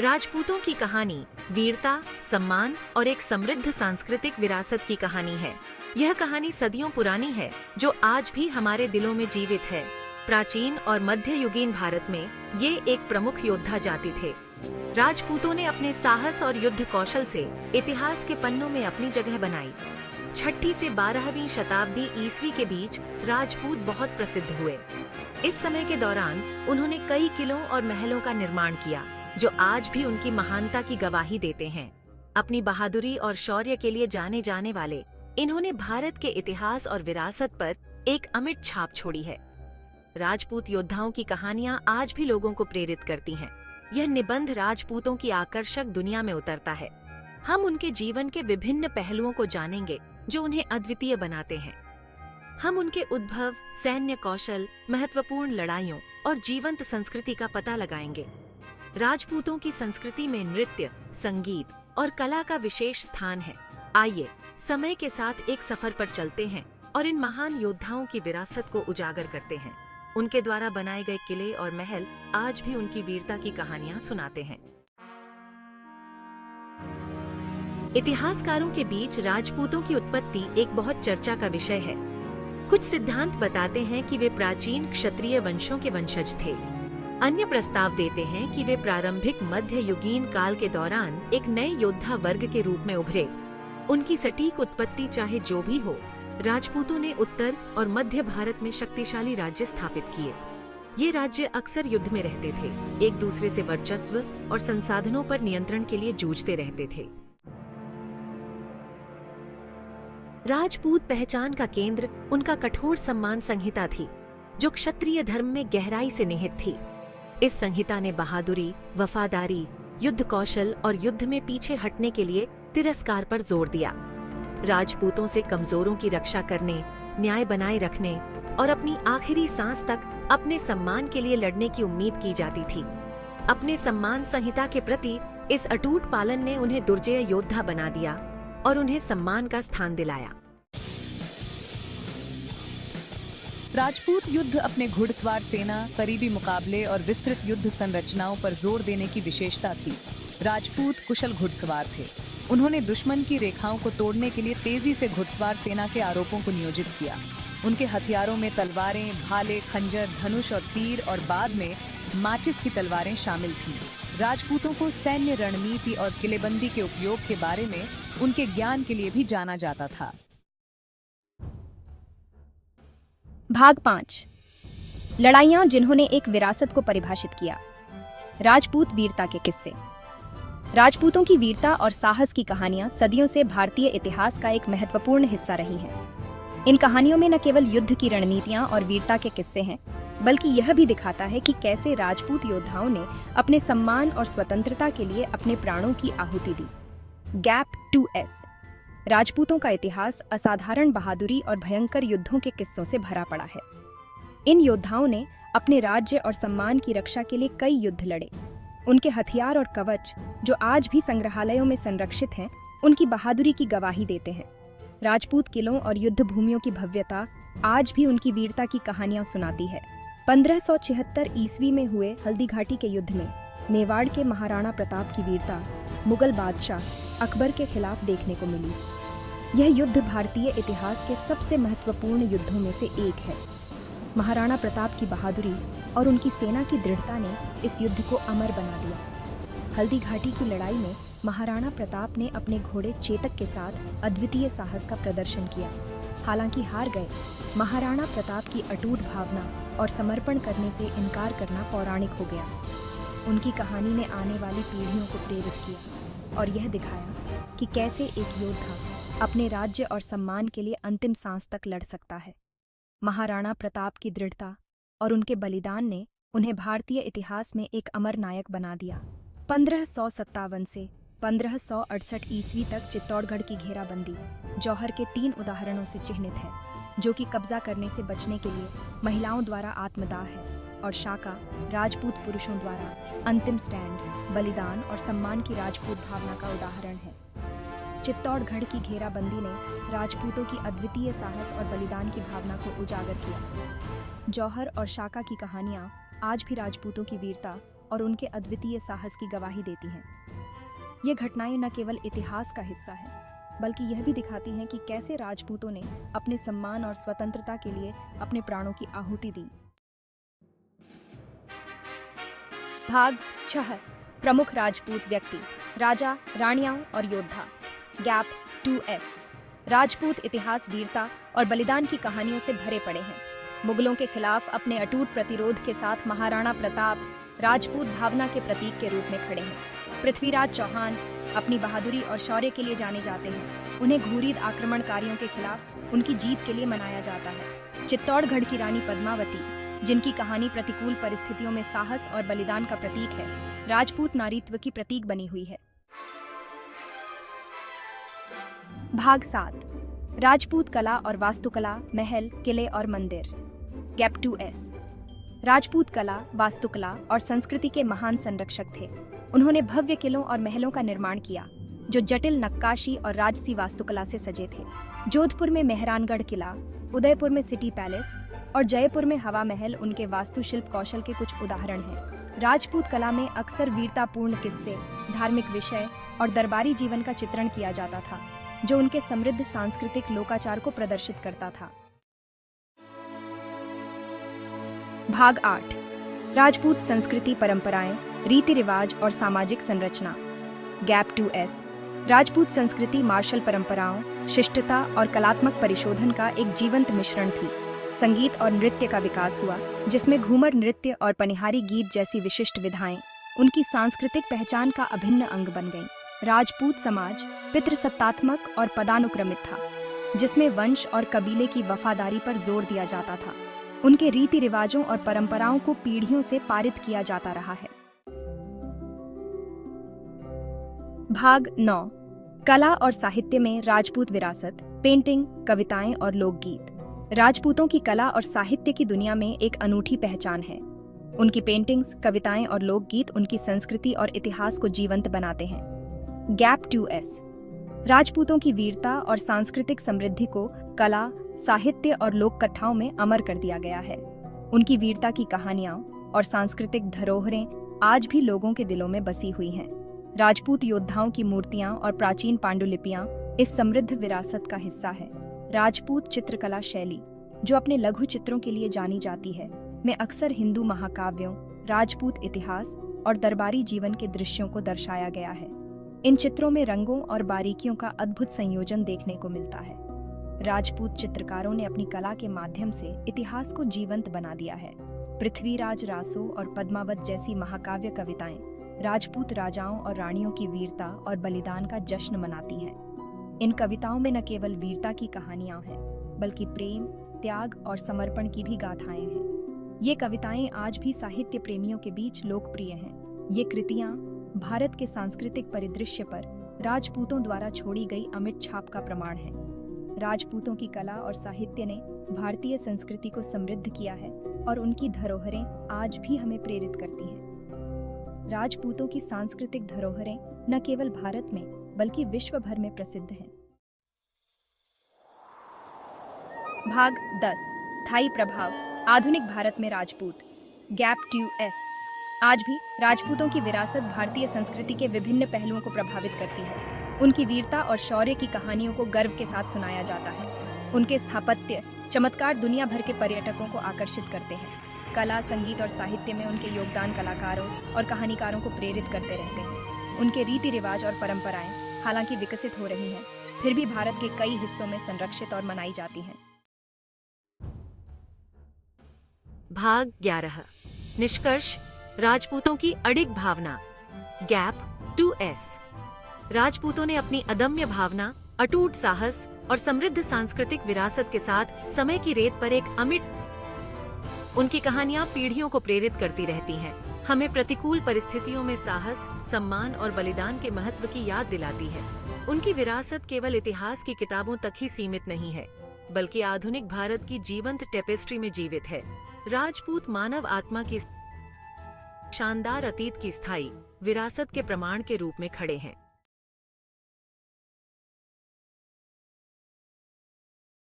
राजपूतों की कहानी वीरता, सम्मान और एक समृद्ध सांस्कृतिक विरासत की कहानी है। यह कहानी सदियों पुरानी है, जो आज भी हमारे दिलों में जीवित है। प्राचीन और मध्ययुगीन भारत में ये एक प्रमुख योद्धा जाति थे। राजपूतों ने अपने साहस और युद्ध कौशल से इतिहास के पन्नों में अपनी जगह बनाई। 6ठी से 12वीं शताब्दी ईस्वी के बीच राजपूत बहुत प्रसिद्ध हुए। इस समय के दौरान उन्होंने कई किलों और महलों का निर्माण किया, जो आज भी उनकी महानता की गवाही देते हैं। अपनी बहादुरी और शौर्य के लिए जाने जाने वाले इन्होंने भारत के इतिहास और विरासत पर एक अमिट छाप छोड़ी है। राजपूत योद्धाओं की कहानियां आज भी लोगों को प्रेरित करती हैं। यह निबंध राजपूतों की आकर्षक दुनिया में उतरता है। हम उनके जीवन के विभिन्न पहलुओं को जानेंगे, जो उन्हें अद्वितीय बनाते हैं। हम उनके उद्भव, सैन्य कौशल, महत्वपूर्ण लड़ाइयों और जीवंत संस्कृति का पता लगाएंगे। राजपूतों की संस्कृति में नृत्य, संगीत और कला का विशेष स्थान है। आइए समय के साथ एक सफर पर चलते हैं और इन महान योद्धाओं की विरासत को उजागर करते हैं। उनके द्वारा बनाए गए किले और महल आज भी उनकी वीरता की कहानियां सुनाते हैं। इतिहासकारों के बीच राजपूतों की उत्पत्ति एक बहुत चर्चा का विषय है। कुछ सिद्धांत बताते हैं कि वे प्राचीन क्षत्रिय वंशों के वंशज थे। अन्य प्रस्ताव देते हैं कि वे प्रारंभिक मध्ययुगीन काल के दौरान एक नए योद्धा वर्ग के रूप में उभरे। उनकी सटीक उत्पत्ति चाहे जो भी हो, राजपूतों ने उत्तर और मध्य भारत में शक्तिशाली राज्य स्थापित किए। ये राज्य अक्सर युद्ध में रहते थे, एक दूसरे से वर्चस्व और संसाधनों पर नियंत्रण के लिए जूझते रहते थे। राजपूत पहचान का केंद्र उनका कठोर सम्मान संहिता थी, जो क्षत्रिय धर्म में गहराई से निहित थी। इस संहिता ने बहादुरी, वफादारी, युद्ध कौशल और युद्ध में पीछे हटने के लिए तिरस्कार पर जोर दिया। राजपूतों से कमजोरों की रक्षा करने, न्याय बनाए रखने और अपनी आखिरी सांस तक अपने सम्मान के लिए लड़ने की उम्मीद की जाती थी। अपने सम्मान संहिता के प्रति इस अटूट पालन ने उन्हें दुर्जय योद्धा बना दिया और उन्हें सम्मान का स्थान दिलाया। राजपूत युद्ध अपने घुड़सवार सेना, करीबी मुकाबले और विस्तृत युद्ध संरचनाओं पर जोर देने की विशेषता थी। राजपूत कुशल घुड़सवार थे। उन्होंने दुश्मन की रेखाओं को तोड़ने के लिए तेजी से घुड़सवार सेना के आरोपों को नियोजित किया। उनके हथियारों में तलवारें, भाले, खंजर, धनुष और तीर और बाद में माचिस की तलवारें शामिल थीं। राजपूतों को सैन्य रणनीति और किलेबंदी के उपयोग के बारे में उनके ज्ञान के लिए भी जाना जाता था। भाग 5 लड़ाइयां जिन्होंने एक विरासत को परिभाषित किया। राजपूत वीरता के किस्से। राजपूतों की वीरता और साहस की कहानियां सदियों से भारतीय इतिहास का एक महत्वपूर्ण हिस्सा रही हैं। इन कहानियों में न केवल युद्ध की रणनीतियां और वीरता के किस्से हैं, बल्कि यह भी दिखाता है कि कैसे राजपूत योद्धाओं ने अपने सम्मान और स्वतंत्रता के लिए अपने प्राणों की आहुति दी। Gap 2S। राजपूतों का इतिहास असाधारण बहादुरी और भयंकर युद्धों के किस्सों से भरा पड़ा है। इन योद्धाओं ने अपने राज्य और सम्मान की रक्षा के लिए कई युद्ध लड़े। उनके हथियार और कवच, जो आज भी संग्रहालयों में संरक्षित हैं, उनकी बहादुरी की गवाही देते हैं। राजपूत किलों और युद्ध भूमियों की भव्यता आज भी उनकी वीरता की कहानियां सुनाती है। 1576 ईस्वी में हुए हल्दी घाटी के युद्ध में मेवाड़ के महाराणा प्रताप की वीरता मुगल बादशाह अकबर के खिलाफ देखने को मिली। यह युद्ध भारतीय इतिहास के सबसे महत्वपूर्ण युद्धों में से एक है। महाराणा प्रताप की बहादुरी और उनकी सेना की दृढ़ता ने इस युद्ध को अमर बना दिया। हल्दी घाटी की लड़ाई में महाराणा प्रताप ने अपने घोड़े चेतक के साथ अद्वितीय साहस का प्रदर्शन किया। हालांकि हार गए, महाराणा प्रताप की अटूट भावना और समर्पण करने से इनकार करना पौराणिक हो गया। उनकी कहानी ने आने वाली पीढ़ियों को प्रेरित किया और यह दिखाया कि कैसे एक योद्धा अपने राज्य और सम्मान के लिए अंतिम सांस तक लड़ सकता है। महाराणा प्रताप की दृढ़ता और उनके बलिदान ने उन्हें भारतीय इतिहास में एक अमर नायक बना दिया। 1557 से 1568 ईस्वी तक चित्तौड़गढ़ की घेराबंदी जौहर के 3 उदाहरणों से चिह्नित है, जो कि कब्जा करने से बचने के लिए महिलाओं द्वारा आत्मदाह है, और शाका राजपूत पुरुषों द्वारा अंतिम स्टैंड, बलिदान और सम्मान की राजपूत भावना का उदाहरण है। चित्तौड़गढ़ की घेराबंदी ने राजपूतों की अद्वितीय साहस और बलिदान की भावना को उजागर किया। जौहर और शाका की कहानियां आज भी राजपूतों की वीरता और उनके अद्वितीय साहस की गवाही देती हैं। ये घटनाएं न केवल इतिहास का हिस्सा है, बल्कि यह भी दिखाती हैं कि कैसे राजपूतों ने अपने सम्मान और स्वतंत्रता के लिए अपने प्राणों की आहुति दी। भाग 6 प्रमुख राजपूत व्यक्ति, राजा, रानियां और योद्धा। गैप 2S राजपूत इतिहास वीरता और बलिदान की कहानियों से भरे पड़े हैं। मुगलों के खिलाफ अपने अटूट प्रतिरोध के साथ महाराणा प्रताप राजपूत भावना के प्रतीक के रूप में खड़े हैं। पृथ्वीराज चौहान अपनी बहादुरी और शौर्य के लिए जाने जाते हैं। उन्हें घूरीद आक्रमणकारियों के खिलाफ उनकी जीत के लिए मनाया जाता है। चित्तौड़गढ़ की रानी पद्मावती, जिनकी कहानी प्रतिकूल परिस्थितियों में साहस और बलिदान का प्रतीक है, राजपूत नारीत्व की प्रतीक बनी हुई है। भाग 7 राजपूत कला और वास्तुकला, महल, किले और मंदिर। गैप 2S राजपूत कला, वास्तुकला और संस्कृति के महान संरक्षक थे। उन्होंने भव्य किलों और महलों का निर्माण किया, जो जटिल नक्काशी और राजसी वास्तुकला से सजे थे। जोधपुर में मेहरानगढ़ किला, उदयपुर में सिटी पैलेस और जयपुर में हवा महल उनके वास्तुशिल्प कौशल के कुछ उदाहरण हैं। राजपूत कला में अक्सर वीरतापूर्ण किस्से, धार्मिक विषय और दरबारी जीवन का चित्रण किया जाता था, जो उनके समृद्ध सांस्कृतिक लोकाचार को प्रदर्शित करता था। भाग 8 राजपूत संस्कृति, परंपराएं, रीति रिवाज और सामाजिक संरचना। गैप 2S राजपूत संस्कृति मार्शल परंपराओं, शिष्टता और कलात्मक परिशोधन का एक जीवंत मिश्रण थी। संगीत और नृत्य का विकास हुआ, जिसमें घूमर नृत्य और पनिहारी गीत जैसी विशिष्ट विधाएं उनकी सांस्कृतिक पहचान का अभिन्न अंग बन गईं। राजपूत समाज पितृसत्तात्मक और पदानुक्रमित था, जिसमें वंश और कबीले की वफादारी पर जोर दिया जाता था। उनके रीति रिवाजों और परंपराओं को पीढ़ियों से पारित किया जाता रहा है। भाग 9 कला और साहित्य में राजपूत विरासत, पेंटिंग, कविताएं और लोकगीत। राजपूतों की कला और साहित्य की दुनिया में एक अनूठी पहचान है। उनकी पेंटिंग्स, कविताएं और लोकगीत उनकी संस्कृति और इतिहास को जीवंत बनाते हैं। गैप 2S राजपूतों की वीरता और सांस्कृतिक समृद्धि को कला, साहित्य और लोक कथाओं में अमर कर दिया गया है। उनकी वीरता की कहानियां और सांस्कृतिक धरोहरें आज भी लोगों के दिलों में बसी हुई हैं। राजपूत योद्धाओं की मूर्तियां और प्राचीन पांडुलिपियां इस समृद्ध विरासत का हिस्सा है। राजपूत चित्रकला शैली, जो अपने लघु चित्रों के लिए जानी जाती है, में अक्सर हिंदू महाकाव्यों, राजपूत इतिहास और दरबारी जीवन के दृश्यों को दर्शाया गया है। इन चित्रों में रंगों और बारीकियों का अद्भुत संयोजन देखने को मिलता है। राजपूत चित्रकारों ने अपनी कला के माध्यम से इतिहास को जीवंत बना दिया है। पृथ्वीराज रासो और पद्मावत जैसी महाकाव्य कविताएं राजपूत राजाओं और रानियों की वीरता और बलिदान का जश्न मनाती हैं। इन कविताओं में न केवल वीरता की कहानियां हैं, बल्कि प्रेम, त्याग और समर्पण की भी गाथाएं हैं। ये कविताएं आज भी साहित्य प्रेमियों के बीच लोकप्रिय हैं। ये कृतियां भारत के सांस्कृतिक परिदृश्य पर राजपूतों द्वारा छोड़ी गई अमिट छाप का प्रमाण है। राजपूतों की कला और साहित्य ने भारतीय संस्कृति को समृद्ध किया है और उनकी धरोहरें आज भी हमें प्रेरित करती हैं। राजपूतों की सांस्कृतिक धरोहरें न केवल भारत में बल्कि विश्व भर में प्रसिद्ध हैं। भाग 10 स्थायी प्रभाव, आधुनिक भारत में राजपूत। गैप 2S आज भी राजपूतों की विरासत भारतीय संस्कृति के विभिन्न पहलुओं को प्रभावित करती है। उनकी वीरता और शौर्य की कहानियों को गर्व के साथ सुनाया जाता है। उनके स्थापत्य चमत्कार दुनिया भर के पर्यटकों को आकर्षित करते हैं। कला, संगीत और साहित्य में उनके योगदान कलाकारों और कहानीकारों को प्रेरित करते रहते हैं। उनके रीति रिवाज और परंपराएं हालांकि विकसित हो रही हैं, फिर भी भारत के कई हिस्सों में संरक्षित और मनाई जाती हैं। भाग 11 निष्कर्ष, राजपूतों की अडिग भावना। गैप 2S राजपूतों ने अपनी अदम्य भावना, अटूट साहस और समृद्ध सांस्कृतिक विरासत के साथ समय की रेत पर एक अमिट। उनकी कहानियां पीढ़ियों को प्रेरित करती रहती हैं, हमें प्रतिकूल परिस्थितियों में साहस, सम्मान और बलिदान के महत्व की याद दिलाती है। उनकी विरासत केवल इतिहास की किताबों तक ही सीमित नहीं है, बल्कि आधुनिक भारत की जीवंत टेपेस्ट्री में जीवित है। राजपूत मानव आत्मा की शानदार अतीत की स्थायी विरासत के प्रमाण के रूप में खड़े हैं।